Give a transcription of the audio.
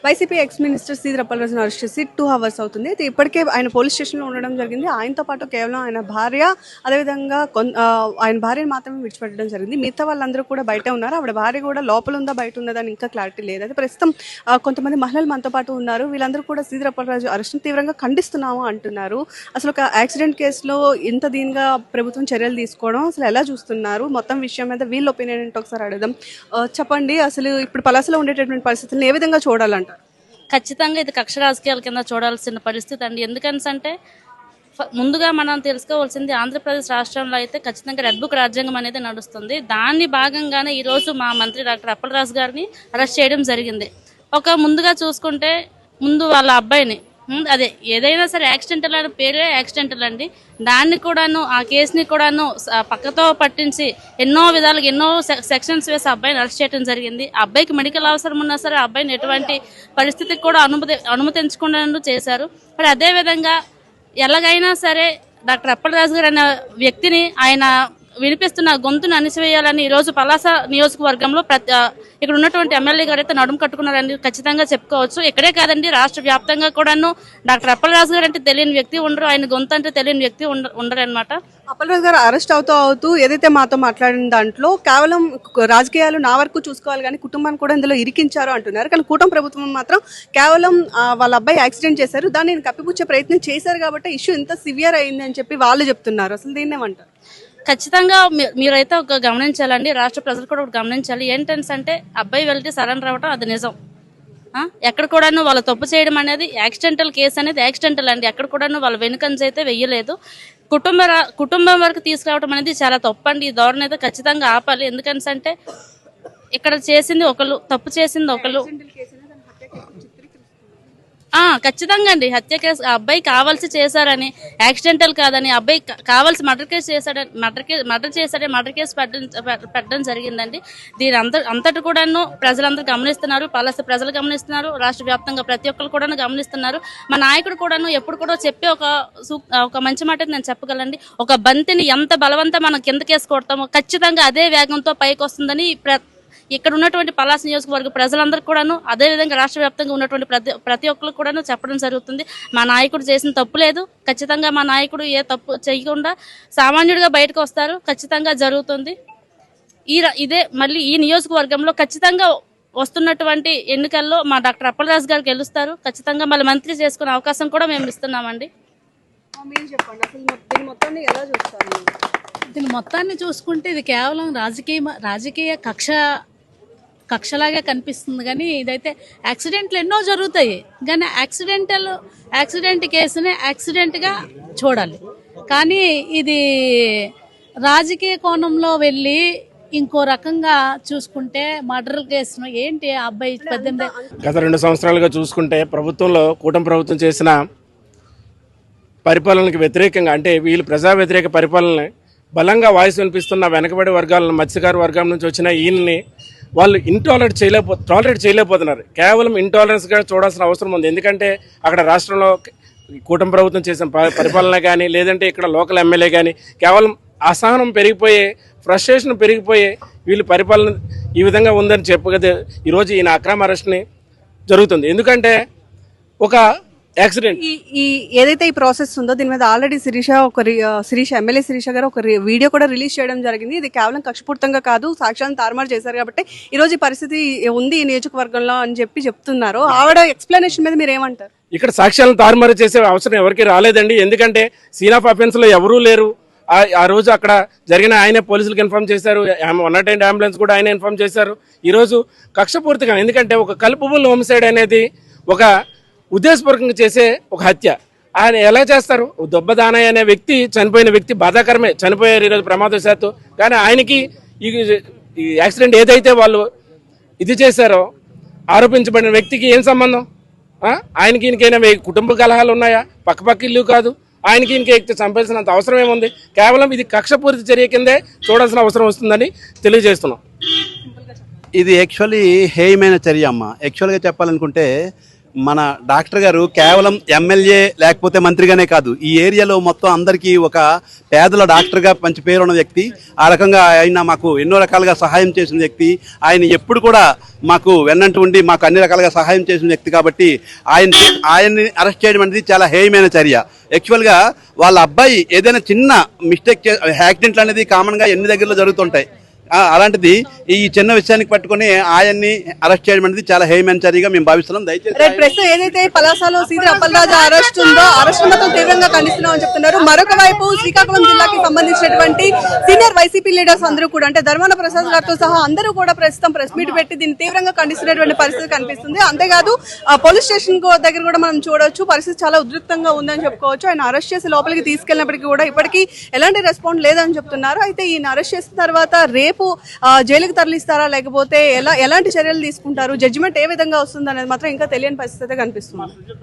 YCP ex minister Seediri అప్పలరాజును arrest చేసి 2 hours అవుతుంది. అయితే ఇప్పటికే ఆయన పోలీస్ స్టేషన్లో ఉండడం జరిగింది. ఆయనతో పాటు కేవలం ఆయన భార్య, అదేవిధంగా ఆయన భార్యను మాత్రమే విడిచిపెట్టడం జరిగింది. మిగతా వాళ్ళందరూ కూడా బయటే ఉన్నారు. ఆవిడ భార్య కూడా లోపల ఉందా బయట ఉన్నదా అని ఇంకా క్లారిటీ లేదు. అయితే ప్రస్తుతం కొంతమంది మహిళలు మనతో పాటు ఉన్నారు. వీళ్ళందరూ కూడా సీదిరి అప్పలరాజు అరెస్ట్ని తీవ్రంగా ఖండిస్తున్నాము అంటున్నారు. అసలు ఒక యాక్సిడెంట్ కేసులో ఇంత దీనిగా ప్రభుత్వం చర్యలు తీసుకోవడం అసలు ఎలా చూస్తున్నారు? మొత్తం విషయం మీద వీళ్ళ ఒపీనియన్ ఏంటో ఒకసారి అడుగుదాం. చెప్పండి, అసలు ఇప్పుడు పలాసలో ఉండేటటువంటి పరిస్థితులను ఏ విధంగా చూడాలంటారు? ఖచ్చితంగా ఇది కక్ష రాజకీయాల కింద చూడాల్సిన పరిస్థితి అండి. ఎందుకంటే ముందుగా మనం తెలుసుకోవాల్సింది ఆంధ్రప్రదేశ్ రాష్ట్రంలో అయితే ఖచ్చితంగా రెడ్ బుక్ రాజ్యాంగం అనేది నడుస్తుంది. దాన్ని భాగంగానే ఈరోజు మా మంత్రి డాక్టర్ అప్పలరాజు గారిని అరెస్ట్ చేయడం జరిగింది. ముందుగా చూసుకుంటే ముందు వాళ్ళ అబ్బాయిని అదే ఏదైనా సరే యాక్సిడెంటల్ అనే పేరే యాక్సిడెంటల్ అండి. దాన్ని కూడాను ఆ కేసుని కూడాను పక్కతో పట్టించి ఎన్నో విధాలుగా ఎన్నో సెక్షన్స్ వేసి అబ్బాయిని అరెస్ట్ చేయడం జరిగింది. ఆ అబ్బాయికి మెడికల్ అవసరం ఉన్నా సరే ఆ అబ్బాయిని ఎటువంటి పరిస్థితికి కూడా అనుమతించకుండా చేశారు. మరి అదేవిధంగా ఎలాగైనా సరే డాక్టర్ అప్పలరాజు గారు అనే వ్యక్తిని ఆయన వినిపిస్తున్న గొంతును అణిసివేయాలని ఈరోజు పలాస నియోజకవర్గంలో ఇక్కడ ఉన్నటువంటి ఎమ్మెల్యే గారు అయితే నడుము కట్టుకున్నారని ఖచ్చితంగా చెప్పుకోవచ్చు. ఇక్కడే కాదండి, రాష్ట్ర వ్యాప్తంగా కూడాను డాక్టర్ అప్పలరాజు గారు అంటే తెలియని వ్యక్తి ఉండరు, ఆయన గొంతు అంటే తెలియని వ్యక్తి ఉండరు అనమాట. అప్పలరాజు గారు అరెస్ట్ అవుతూ ఏదైతే మాతో మాట్లాడిన దాంట్లో కేవలం రాజకీయాలు నా వరకు చూసుకోవాలి కానీ కుటుంబాన్ని కూడా ఇందులో ఇరికించారు అంటున్నారు. కానీ కూటమి ప్రభుత్వం మాత్రం కేవలం వాళ్ళ అబ్బాయి యాక్సిడెంట్ చేశారు, దాన్ని కప్పిపుచ్చే ప్రయత్నం చేశారు కాబట్టి ఇష్యూ ఇంత సివియర్ అయింది అని చెప్పి వాళ్ళు చెప్తున్నారు. అసలు దీన్ని ఏమంటారు? ఖచ్చితంగా మీరైతే ఒక గమనించాలండి, రాష్ట్ర ప్రజలు కూడా గమనించాలి. ఏంటంటే అబ్బాయి వెళ్తే సరెండర్ అవ్వడం అది నిజం. ఎక్కడ కూడాను వాళ్ళు తప్పు చేయడం అనేది యాక్సిడెంటల్ కేసు అనేది యాక్సిడెంటల్ అండి. ఎక్కడ కూడాను వాళ్ళ వెనుకంజ అయితే వెయ్యలేదు. కుటుంబం వరకు తీసుకురావడం అనేది చాలా తప్పండి. ఈ ధోరణి అయితే ఖచ్చితంగా ఆపాలి. ఎందుకంటే ఇక్కడ చేసింది ఒకళ్ళు, తప్పు చేసింది ఒకళ్ళు. ఖచ్చితంగా అండి, హత్య కేసు అబ్బాయి కావాల్సి చేశారని, యాక్సిడెంటల్ కాదని, అబ్బాయి కావాల్సి మర్డర్ చేశాడని మర్డర్ కేసు పెట్టడం జరిగిందండి. దీని అంతటి కూడాను ప్రజలందరూ గమనిస్తున్నారు, పలాస ప్రజలు గమనిస్తున్నారు, రాష్ట్ర వ్యాప్తంగా ప్రతి ఒక్కరు కూడా గమనిస్తున్నారు. మా నాయకుడు కూడాను ఎప్పుడు కూడా చెప్పే ఒక మంచి మాట నేను చెప్పగలండి, ఒక బంతిని ఎంత బలవంతం మనం కిందకేసి కొడతామో ఖచ్చితంగా అదే వేగంతో పైకి వస్తుందని ఇక్కడ ఉన్నటువంటి పలాస నియోజకవర్గ ప్రజలందరూ కూడాను, అదేవిధంగా రాష్ట్ర వ్యాప్తంగా ఉన్నటువంటి ప్రతి ఒక్కరు కూడాను చెప్పడం జరుగుతుంది. మా నాయకుడు చేసిన తప్పు లేదు, ఖచ్చితంగా మా నాయకుడు ఏ తప్పు చేయకుండా సామాన్యుడిగా బయటకు వస్తారు, ఖచ్చితంగా జరుగుతుంది. ఇదే మళ్ళీ ఈ నియోజకవర్గంలో ఖచ్చితంగా వస్తున్నటువంటి ఎన్నికల్లో మా డాక్టర్ అప్పలరాజు గారు గెలుస్తారు. ఖచ్చితంగా మళ్ళీ మంత్రి చేసుకునే అవకాశం కూడా మేము ఇస్తున్నామండి. దీని మొత్తాన్ని చూసుకుంటే ఇది కేవలం రాజకీయ కక్షలాగా కనిపిస్తుంది. కానీ ఇదైతే యాక్సిడెంట్లు ఎన్నో జరుగుతాయి, కానీ యాక్సిడెంట్ కేసుని యాక్సిడెంట్గా చూడాలి. కానీ ఇది రాజకీయ కోణంలో వెళ్ళి ఇంకో రకంగా చూసుకుంటే మర్డర్ కేసును ఏంటి అబ్బాయి 18 గత 2 సంవత్సరాలుగా చూసుకుంటే కూటమి ప్రభుత్వం చేసిన పరిపాలనకు వ్యతిరేకంగా, అంటే వీళ్ళు ప్రజా వ్యతిరేక పరిపాలన బలంగా వాయిస్ వినిపిస్తున్న వెనకబడి వర్గాలను, మత్స్యకారు వర్గం నుంచి వచ్చిన ఈయన్ని వాళ్ళు టాలరేట్ చేయలేకపోతున్నారు. కేవలం ఇంటాలరెన్స్గా చూడాల్సిన అవసరం ఉంది. ఎందుకంటే అక్కడ రాష్ట్రంలో కూటమి ప్రభుత్వం చేసిన పరిపాలన కానీ, లేదంటే ఇక్కడ లోకల్ ఎమ్మెల్యే కానీ కేవలం అసహనం పెరిగిపోయే, ఫ్రస్ట్రేషన్ పెరిగిపోయే వీళ్ళు పరిపాలన ఈ విధంగా ఉందని చెప్పగదే ఈరోజు ఈయన అక్రమ అరెస్ట్ని జరుగుతుంది. ఎందుకంటే ఒక యాక్సిడెంట్ ఏదైతే ఈ ప్రాసెస్ ఉందో దీని మీద ఆల్రెడీ ఎమ్మెల్యే శిరీష గారు ఒక వీడియో కూడా రిలీజ్ చేయడం జరిగింది. ఇది కేవలం కక్షపూర్తంగా కాదు, సాక్ష్యాలను తారుమారు చేశారు కాబట్టి ఈరోజు ఈ పరిస్థితి ఉంది ఈ నియోజకవర్గంలో అని చెప్తున్నారు. ఆవిడ ఎక్స్ప్లెనేషన్ మీద మీరు ఏమంటారు? ఇక్కడ సాక్ష్యాలను తారుమారు చేసే అవసరం ఎవరికి రాలేదండి. ఎందుకంటే సీన్ ఆఫ్ అఫెన్స్ లో ఎవరూ లేరు. ఆ రోజు అక్కడ జరిగిన ఆయనే పోలీసులకు ఇన్ఫార్మ్ చేశారు, 108 అంబులెన్స్ కూడా ఆయన ఇన్ఫార్మ్ చేశారు. ఈరోజు కక్షపూర్తిగా, ఎందుకంటే ఒక కల్పబుల్ హోమిసైడ్ అనేది ఒక ఉద్దేశపూర్వకంగా చేసే ఒక హత్య. ఆయన ఎలా చేస్తారు? దొబ్బదానయ్య అనే వ్యక్తి, చనిపోయిన వ్యక్తి బాధాకరమే, చనిపోయారు ఈరోజు ప్రమాదవశాత్తు. కానీ ఆయనకి ఈ యాక్సిడెంట్ ఏదైతే వాళ్ళు ఇది చేశారో ఆరోపించబడిన వ్యక్తికి ఏం సంబంధం? ఆయనకి ఈయనకైనా కుటుంబ కలహాలు ఉన్నాయా? పక్క ఇల్లు కాదు. ఆయనకి ఈయనకి చంపాల్సినంత అవసరం ఏముంది? కేవలం ఇది కక్షపూరిత చర్య కిందే చూడాల్సిన అవసరం వస్తుందని తెలియజేస్తున్నాం. ఇది యాక్చువల్లీ హేయమైన చర్య అమ్మ. యాక్చువల్గా చెప్పాలనుకుంటే మన డాక్టర్ గారు కేవలం ఎమ్మెల్యే లేకపోతే మంత్రిగానే కాదు, ఈ ఏరియాలో మొత్తం అందరికీ ఒక పేదల డాక్టర్గా మంచి పేరు ఉన్న వ్యక్తి. ఆ రకంగా ఆయన మాకు ఎన్నో రకాలుగా సహాయం చేసిన వ్యక్తి. ఆయన ఎప్పుడు కూడా మాకు వెన్నంటూ ఉండి మాకు అన్ని రకాలుగా సహాయం చేసిన వ్యక్తి కాబట్టి ఆయన్ని అరెస్ట్ చేయడం అనేది చాలా హేయమైన చర్య. యాక్చువల్గా వాళ్ళ అబ్బాయి ఏదైనా చిన్న మిస్టేక్ యాక్సిడెంట్లు అనేది కామన్గా ఎన్ని దగ్గరలో జరుగుతుంటాయి. అలాంటిది ఈ చిన్న విషయానికి పట్టుకుని ఆయన్ని అరెస్ట్ చేయడం అనేది చాలా హేయమైన చర్యగా మేము భావిస్తున్నాం. దయచేసి రేపు ప్రస్తుతం ఏదైతే పలాసలో సీదిరి అప్పలరాజు అరెస్ట్ ఉందో అరెస్ట్ మాత్రం తీవ్రంగా ఖండిస్తున్నామని చెప్తున్నారు. మరొక వైపు శ్రీకాకుళం జిల్లాకి సంబంధించినటువంటి సీనియర్ వైసీపీ లీడర్స్ అందరూ కూడా అంటే ధర్మాన ప్రసాద్ గారితో సహా అందరూ కూడా ప్రస్తుతం ప్రెస్ మీట్ పెట్టి దీన్ని తీవ్రంగా ఖండిస్తున్నటువంటి పరిస్థితి కనిపిస్తుంది. అంతేకాదు పోలీస్ స్టేషన్ దగ్గర కూడా మనం చూడొచ్చు, పరిస్థితి చాలా ఉద్రిక్తంగా ఉందని చెప్పుకోవచ్చు. ఆయన అరెస్ట్ చేసి లోపలికి తీసుకెళ్ళినప్పటికీ కూడా ఇప్పటికీ ఎలాంటి రెస్పాండ్ లేదని చెప్తున్నారు. అయితే ఈయన అరెస్ట్ చేసిన తర్వాత రేపు జైలుకి తరలిస్తారా లేకపోతే ఎలాంటి చర్యలు తీసుకుంటారు, జడ్జిమెంట్ ఏ విధంగా వస్తుంది అనేది మాత్రం ఇంకా తెలియని పరిస్థితి కనిపిస్తుంది.